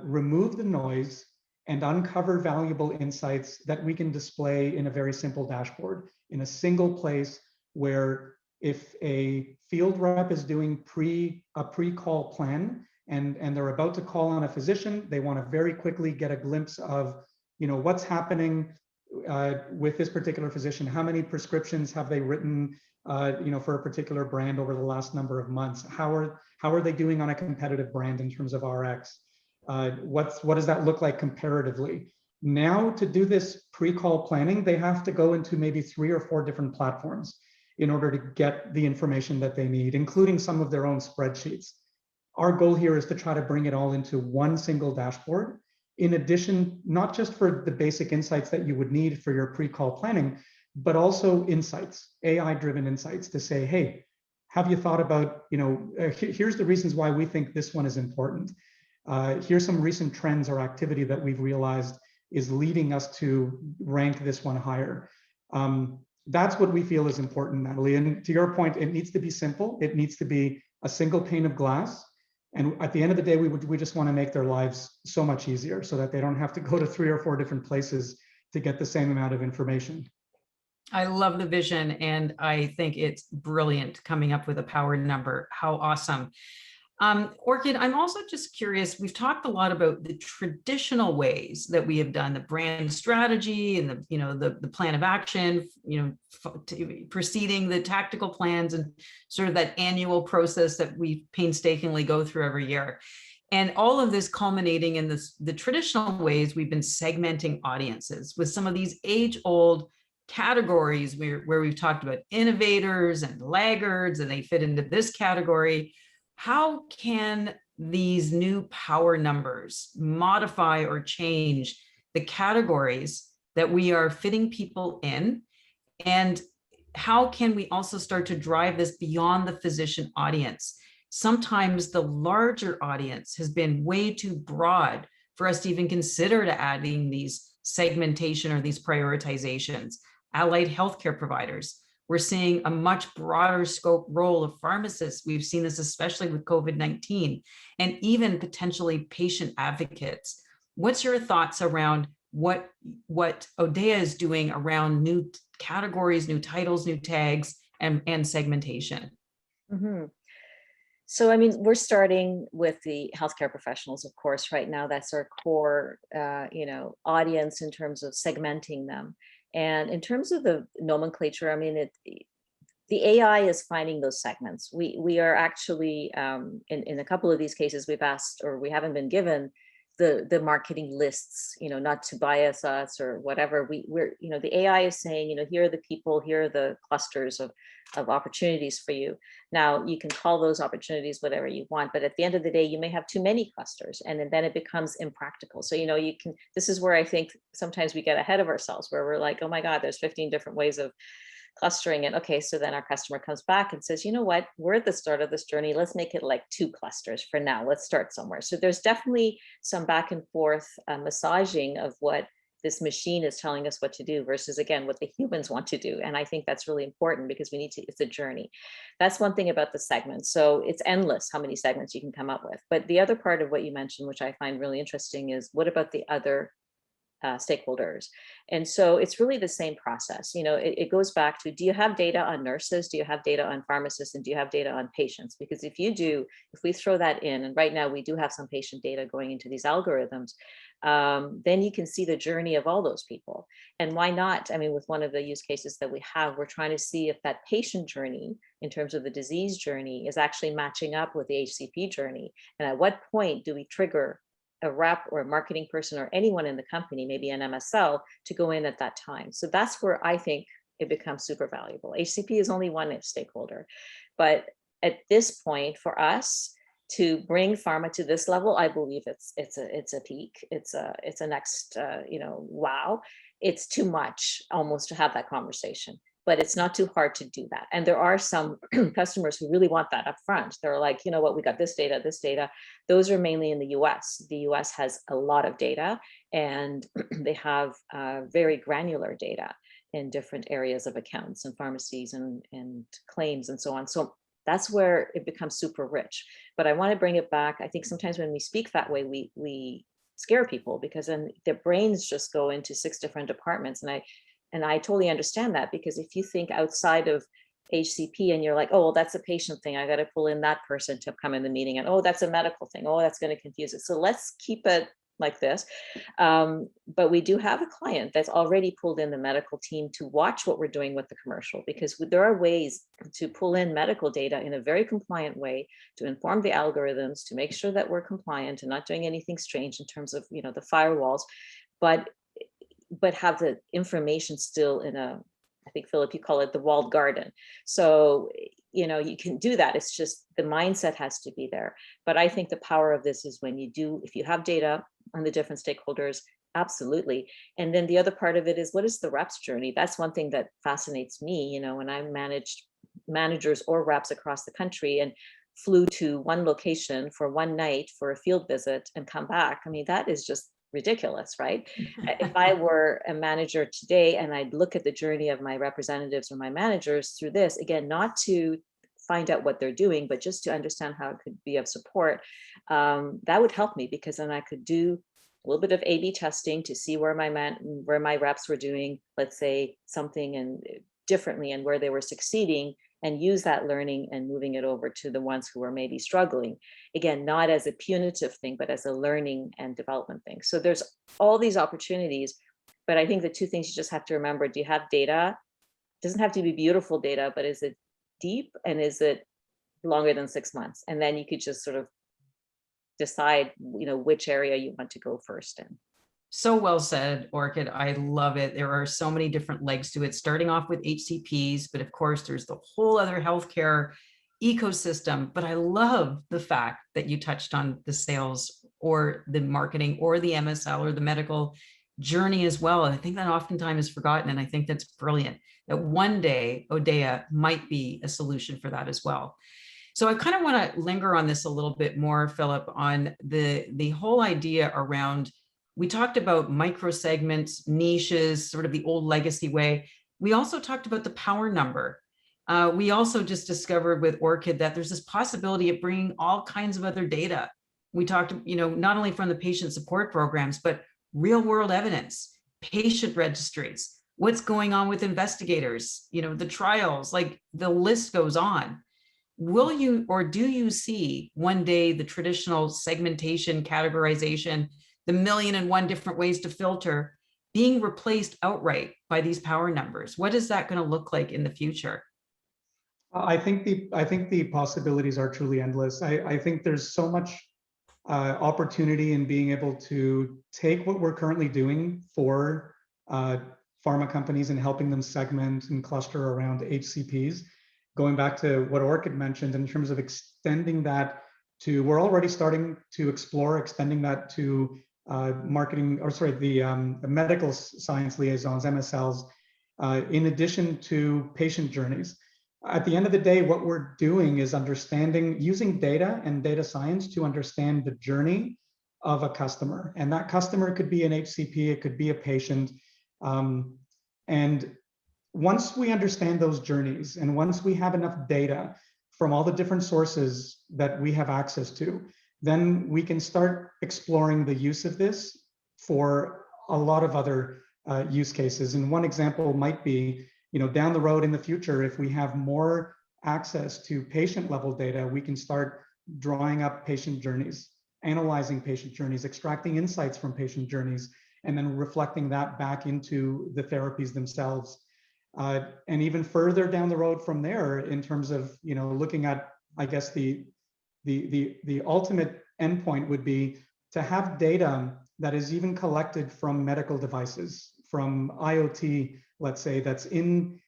remove the noise and uncover valuable insights that we can display in a very simple dashboard, in a single place, where if a field rep is doing a pre-call plan, and they're about to call on a physician, they want to very quickly get a glimpse of, what's happening with this particular physician. How many prescriptions have they written, for a particular brand over the last number of months? How are they doing on a competitive brand in terms of RX? What does that look like comparatively? Now, to do this pre-call planning, they have to go into maybe 3 or 4 different platforms in order to get the information that they need, including some of their own spreadsheets. Our goal here is to try to bring it all into one single dashboard. In addition, not just for the basic insights that you would need for your pre-call planning, but also insights, AI-driven insights to say, hey, have you thought about, here's the reasons why we think this one is important. Here's some recent trends or activity that we've realized is leading us to rank this one higher. That's what we feel is important, Natalie. And to your point, it needs to be simple. It needs to be a single pane of glass. And at the end of the day, we just want to make their lives so much easier so that they don't have to go to 3 or 4 different places to get the same amount of information. I love the vision, and I think it's brilliant coming up with a power number. How awesome. Orchid, I'm also just curious, we've talked a lot about the traditional ways that we have done the brand strategy and the plan of action, preceding the tactical plans and sort of that annual process that we painstakingly go through every year. And all of this culminating in the traditional ways we've been segmenting audiences with some of these age-old categories where we've talked about innovators and laggards, and they fit into this category. How can these new power numbers modify or change the categories that we are fitting people in? And how can we also start to drive this beyond the physician audience? Sometimes the larger audience has been way too broad for us to even consider to adding these segmentation or these prioritizations. Allied healthcare providers. We're seeing a much broader scope role of pharmacists. We've seen this especially with COVID-19, and even potentially patient advocates. What's your thoughts around what ODAIA is doing around new categories, new titles, new tags, and segmentation? Mm-hmm. So, I mean, we're starting with the healthcare professionals, of course, right now. That's our core, audience in terms of segmenting them. And in terms of the nomenclature, I mean, the AI is finding those segments. We are actually, in a couple of these cases, we've asked, or we haven't been given the marketing lists, not to bias us or whatever. We're the AI is saying, here are the people, here are the clusters of opportunities for you. Now, you can call those opportunities whatever you want, but at the end of the day, you may have too many clusters, and then it becomes impractical. So, this is where I think sometimes we get ahead of ourselves, where we're like, oh my God, there's 15 different ways of clustering it. Okay, so then our customer comes back and says, you know what, we're at the start of this journey. Let's make it like 2 clusters for now. Let's start somewhere. So there's definitely some back and forth massaging of what this machine is telling us what to do versus, again, what the humans want to do. And I think that's really important because it's a journey. That's one thing about the segments. So it's endless how many segments you can come up with. But the other part of what you mentioned, which I find really interesting, is what about the other stakeholders? And so it's really the same process. It goes back to, do you have data on nurses? Do you have data on pharmacists? And do you have data on patients? Because if you do, if we throw that in, and right now we do have some patient data going into these algorithms, then you can see the journey of all those people. And why not? I mean, with one of the use cases that we have, we're trying to see if that patient journey in terms of the disease journey is actually matching up with the HCP journey. And at what point do we trigger a rep or a marketing person or anyone in the company, maybe an MSL, to go in at that time? So that's where I think it becomes super valuable. HCP is only one stakeholder, but at this point, for us to bring pharma to this level, I believe it's a peak. It's a next wow. It's too much almost to have that conversation. But it's not too hard to do that. And there are some customers who really want that up front. They're like, you know what, we got this data. Those are mainly in the US. The US has a lot of data, and they have very granular data in different areas of accounts and pharmacies and claims and so on. So that's where it becomes super rich. But I want to bring it back. I think sometimes when we speak that way, we scare people, because then their brains just go into 6 different departments. And I totally understand that, because if you think outside of HCP and you're like, oh, well, that's a patient thing, I got to pull in that person to come in the meeting, and oh, that's a medical thing, oh, that's going to confuse it. So let's keep it like this. But we do have a client that's already pulled in the medical team to watch what we're doing with the commercial, because there are ways to pull in medical data in a very compliant way to inform the algorithms, to make sure that we're compliant and not doing anything strange in terms of, the firewalls. But but have the information still in a, I think, Philip, you call it the walled garden. So, you can do that. It's just the mindset has to be there. But I think the power of this is when if you have data on the different stakeholders, absolutely. And then the other part of it is, what is the reps journey? That's one thing that fascinates me, when I managed managers or reps across the country and flew to one location for one night for a field visit and come back. I mean, that is just ridiculous, right? If I were a manager today and I'd look at the journey of my representatives or my managers through this, again, not to find out what they're doing, but just to understand how it could be of support, that would help me, because then I could do a little bit of A/B testing to see where my reps were doing, let's say, something and differently and where they were succeeding, and use that learning and moving it over to the ones who are maybe struggling. Again, not as a punitive thing, but as a learning and development thing. So there's all these opportunities, but I think the two things you just have to remember: do you have data? It doesn't have to be beautiful data, but is it deep, and is it longer than 6 months? And then you could just sort of decide, which area you want to go first in. So well said, Orchid. I love it. There are so many different legs to it, starting off with HCPs, but of course there's the whole other healthcare ecosystem. But I love the fact that you touched on the sales or the marketing or the MSL or the medical journey as well. And I think that oftentimes is forgotten. And I think that's brilliant, that one day ODAIA might be a solution for that as well. So I kind of want to linger on this a little bit more, Philip, on the whole idea around, we talked about micro segments, niches, sort of the old legacy way. We also talked about the power number. We also just discovered with Orchid that there's this possibility of bringing all kinds of other data. We talked, not only from the patient support programs, but real world evidence, patient registries, what's going on with investigators, the trials, like the list goes on. Will you, or do you see one day the traditional segmentation, categorization, the 1,000,001 different ways to filter being replaced outright by these power numbers? What is that going to look like in the future? I think the possibilities are truly endless. I think there's so much opportunity in being able to take what we're currently doing for pharma companies and helping them segment and cluster around HCPs. Going back to what Orchid mentioned in terms of extending that to, we're already starting to explore extending that to the medical science liaisons, MSLs, in addition to patient journeys. At the end of the day, what we're doing is using data and data science to understand the journey of a customer. And that customer could be an HCP, it could be a patient. And once we understand those journeys, and once we have enough data from all the different sources that we have access to, then we can start exploring the use of this for a lot of other use cases. And one example might be, down the road in the future, if we have more access to patient level data, we can start drawing up patient journeys, analyzing patient journeys, extracting insights from patient journeys, and then reflecting that back into the therapies themselves. And even further down the road from there, in terms of looking at, I guess the ultimate endpoint would be to have data that is even collected from medical devices, from IoT, let's say, that's in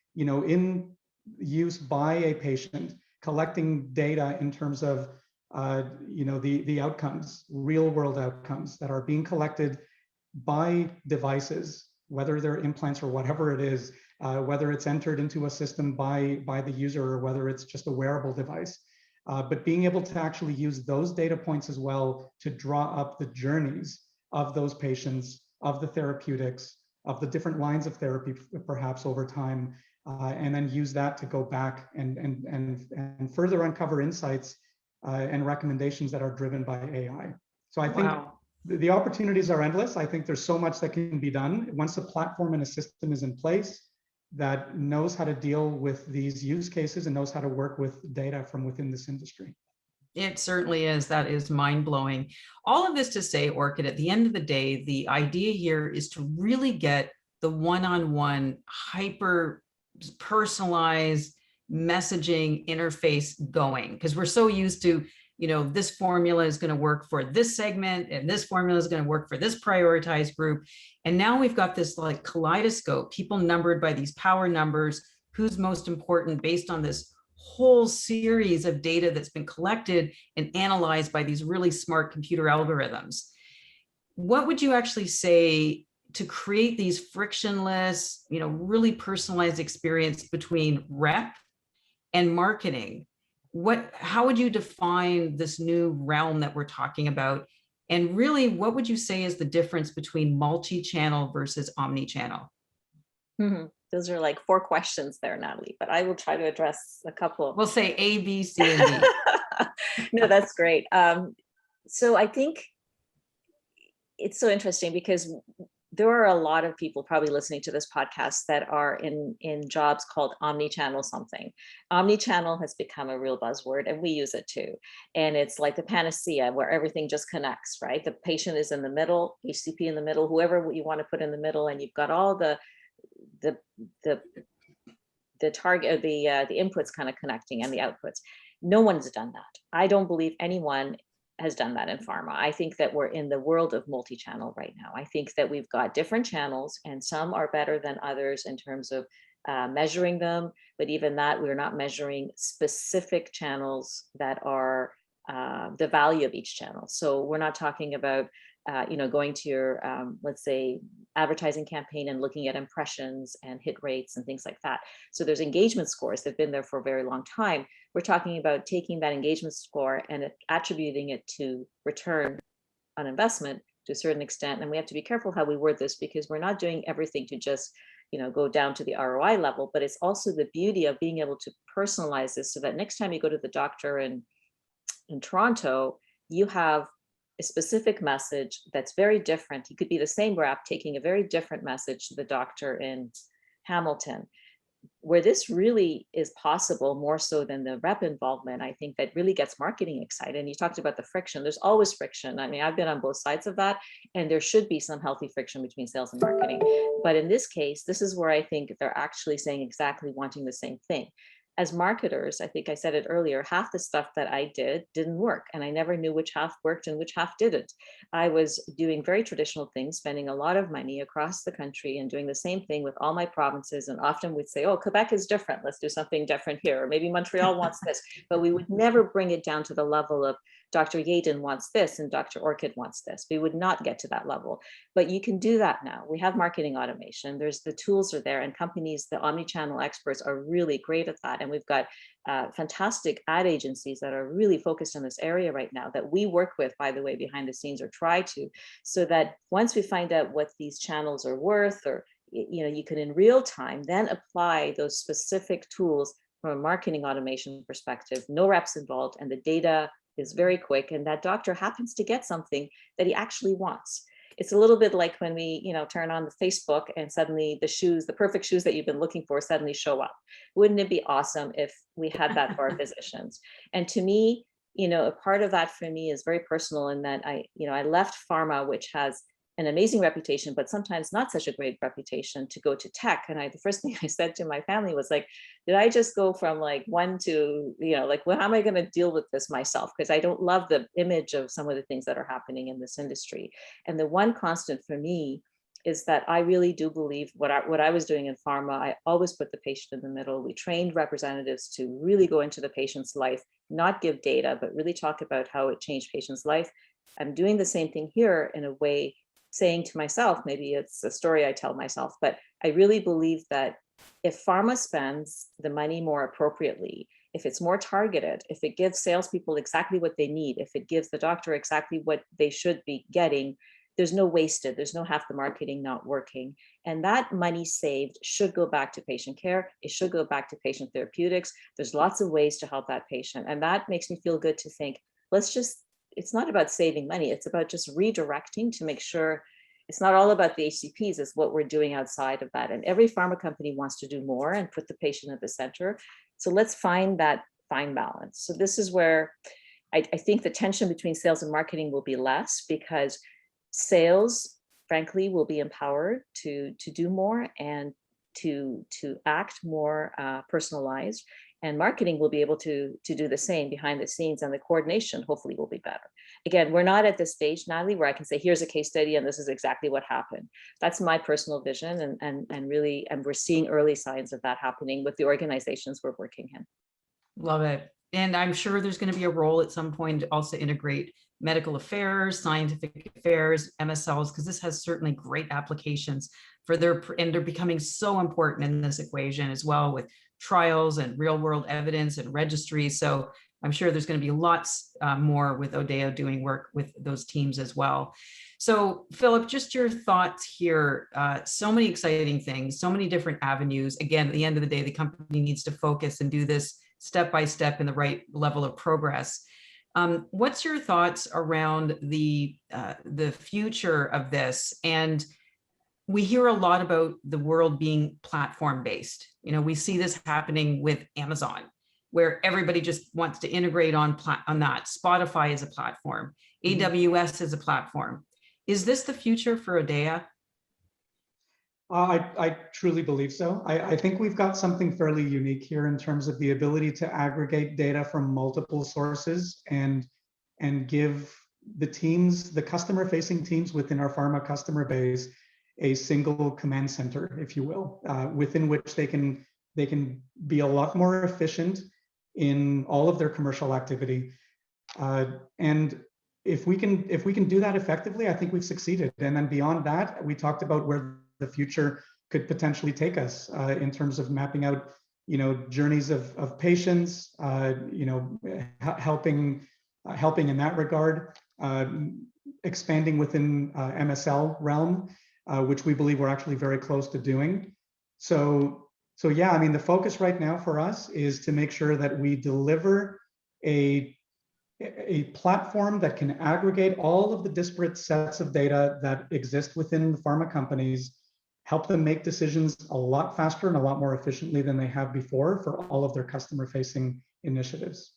use by a patient, collecting data in terms of the outcomes, real world outcomes that are being collected by devices, whether they're implants or whatever it is, whether it's entered into a system by the user or whether it's just a wearable device. But being able to actually use those data points as well to draw up the journeys of those patients, of the therapeutics, of the different lines of therapy, perhaps over time, and then use that to go back and further uncover insights and recommendations that are driven by AI. So I think the opportunities are endless. I think there's so much that can be done once a platform and a system is in place that knows how to deal with these use cases and knows how to work with data from within this industry. It certainly is. That is mind-blowing. All of this to say, Orchid, at the end of the day, the idea here is to really get the one-on-one, hyper-personalized messaging interface going, because we're so used to this formula is going to work for this segment and this formula is going to work for this prioritized group. And now we've got this like kaleidoscope, people numbered by these power numbers, who's most important based on this whole series of data that's been collected and analyzed by these really smart computer algorithms. What would you actually say to create these frictionless, really personalized experience between rep and marketing? How would you define this new realm that we're talking about? And really, what would you say is the difference between multi-channel versus omni-channel? Mm-hmm. Those are like 4 questions there, Natalie, but I will try to address a couple. We'll say A, B, C, and D. No, that's great. So I think it's so interesting because there are a lot of people probably listening to this podcast that are in jobs called omni-channel something. Omni-channel has become a real buzzword and we use it too. And it's like the panacea where everything just connects, right? The patient is in the middle, HCP in the middle, whoever you want to put in the middle, and you've got all the target, the inputs kind of connecting and the outputs. No one's done that. I don't believe anyone has done that in pharma. I think that we're in the world of multi-channel right now. I think that we've got different channels and some are better than others in terms of measuring them, but even that we're not measuring specific channels that are the value of each channel. So we're not talking about going to your, let's say, advertising campaign and looking at impressions and hit rates and things like that. So there's engagement scores that have been there for a very long time. We're talking about taking that engagement score and attributing it to return on investment to a certain extent. And we have to be careful how we word this because we're not doing everything to just go down to the ROI level, but it's also the beauty of being able to personalize this so that next time you go to the doctor in Toronto, you have a specific message that's very different. You could be the same rep taking a very different message to the doctor in Hamilton. Where this really is possible more so than the rep involvement, I think that really gets marketing excited. And you talked about the friction. There's always friction. I mean, I've been on both sides of that, and there should be some healthy friction between sales and marketing. But in this case, this is where I think they're actually saying exactly wanting the same thing. As marketers, I think I said it earlier, half the stuff that I did didn't work. And I never knew which half worked and which half didn't. I was doing very traditional things, spending a lot of money across the country and doing the same thing with all my provinces. And often we'd say, oh, Quebec is different. Let's do something different here. Or maybe Montreal wants this. But we would never bring it down to the level of Dr. Yaden wants this and Dr. Orchid wants this. We would not get to that level. But you can do that now. We have marketing automation. There's the tools are there, and companies, the omni-channel experts are really great at that. And we've got fantastic ad agencies that are really focused on this area right now that we work with, by the way, behind the scenes, or try to, so that once we find out what these channels are worth, or you can in real time then apply those specific tools from a marketing automation perspective, no reps involved, and the data is very quick, and that doctor happens to get something that he actually wants. It's a little bit like when we, turn on the Facebook and suddenly the perfect shoes that you've been looking for suddenly show up. Wouldn't it be awesome if we had that for our physicians? And to me, a part of that for me is very personal in that I left pharma, which has an amazing reputation, but sometimes not such a great reputation, to go to tech. And the first thing I said to my family was like, did I just go from like one to, well, how am I going to deal with this myself? Because I don't love the image of some of the things that are happening in this industry. And the one constant for me is that I really do believe what I was doing in pharma, I always put the patient in the middle. We trained representatives to really go into the patient's life, not give data, but really talk about how it changed patient's life. I'm doing the same thing here in a way, saying to myself, maybe it's a story I tell myself, but I really believe that if pharma spends the money more appropriately, if it's more targeted, if it gives salespeople exactly what they need, if it gives the doctor exactly what they should be getting, there's no wasted, there's no half the marketing not working. And that money saved should go back to patient care. It should go back to patient therapeutics. There's lots of ways to help that patient. And that makes me feel good to think, it's not about saving money. It's about just redirecting to make sure it's not all about the HCPs, it's what we're doing outside of that. And every pharma company wants to do more and put the patient at the center. So let's find that fine balance. So this is where I think the tension between sales and marketing will be less, because sales, frankly, will be empowered to do more, and to act more personalized, and marketing will be able to do the same behind the scenes, and the coordination hopefully will be better. Again, we're not at this stage, Natalie, where I can say, here's a case study and this is exactly what happened. That's my personal vision, and really, and we're seeing early signs of that happening with the organizations we're working in. Love it. And I'm sure there's going to be a role at some point to also integrate medical affairs, scientific affairs, MSLs, because this has certainly great applications for and they're becoming so important in this equation as well, with trials and real world evidence and registries. So I'm sure there's going to be lots more with ODAIA doing work with those teams as well. So Philip, just your thoughts here. So many exciting things, so many different avenues. Again, at the end of the day, the company needs to focus and do this step by step in the right level of progress. What's your thoughts around the future of this? And we hear a lot about the world being platform based. You know, we see this happening with Amazon, where everybody just wants to integrate on that. Spotify is a platform, AWS is a platform. Is this the future for ODAIA? I truly believe so. I think we've got something fairly unique here in terms of the ability to aggregate data from multiple sources and give the teams, the customer-facing teams within our pharma customer base, a single command center, if you will, within which they can be a lot more efficient in all of their commercial activity. And if we can do that effectively, I think we've succeeded. And then beyond that, we talked about where the future could potentially take us in terms of mapping out, journeys of patients, helping in that regard, expanding within MSL realm, which we believe we're actually very close to doing. So yeah, I mean, the focus right now for us is to make sure that we deliver a platform that can aggregate all of the disparate sets of data that exist within the pharma companies, help them make decisions a lot faster and a lot more efficiently than they have before for all of their customer-facing initiatives.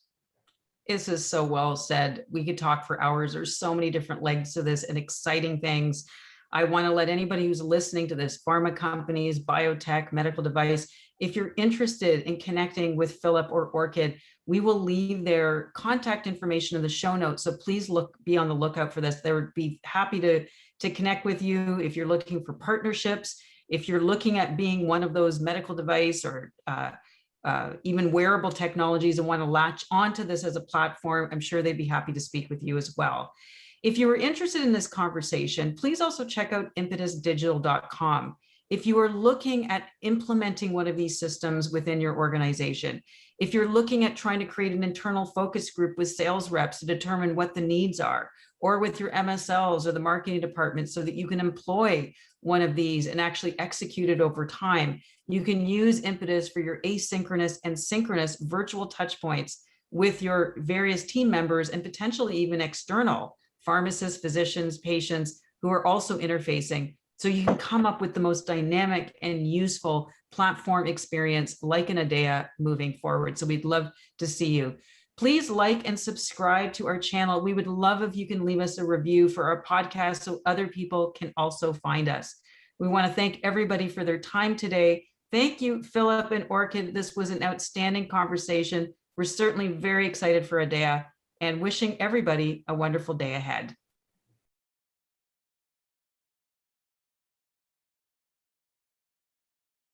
This is so well said. We could talk for hours. There's so many different legs to this and exciting things. I want to let anybody who's listening to this, pharma companies, biotech, medical device, if you're interested in connecting with Philip or Orchid, we will leave their contact information in the show notes. So please be on the lookout for this. They would be happy to connect with you if you're looking for partnerships, if you're looking at being one of those medical device or even wearable technologies and want to latch onto this as a platform. I'm sure they'd be happy to speak with you as well. If you were interested in this conversation, please also check out impetusdigital.com. If you are looking at implementing one of these systems within your organization, if you're looking at trying to create an internal focus group with sales reps to determine what the needs are, or with your MSLs or the marketing department so that you can employ one of these and actually execute it over time, you can use Impetus for your asynchronous and synchronous virtual touch points with your various team members and potentially even external pharmacists, physicians, patients who are also interfacing. So you can come up with the most dynamic and useful platform experience like an ODAIA moving forward. So we'd love to see you. Please like and subscribe to our channel. We would love if you can leave us a review for our podcast so other people can also find us. We want to thank everybody for their time today. Thank you, Philip and Orchid. This was an outstanding conversation. We're certainly very excited for ODAIA and wishing everybody a wonderful day ahead.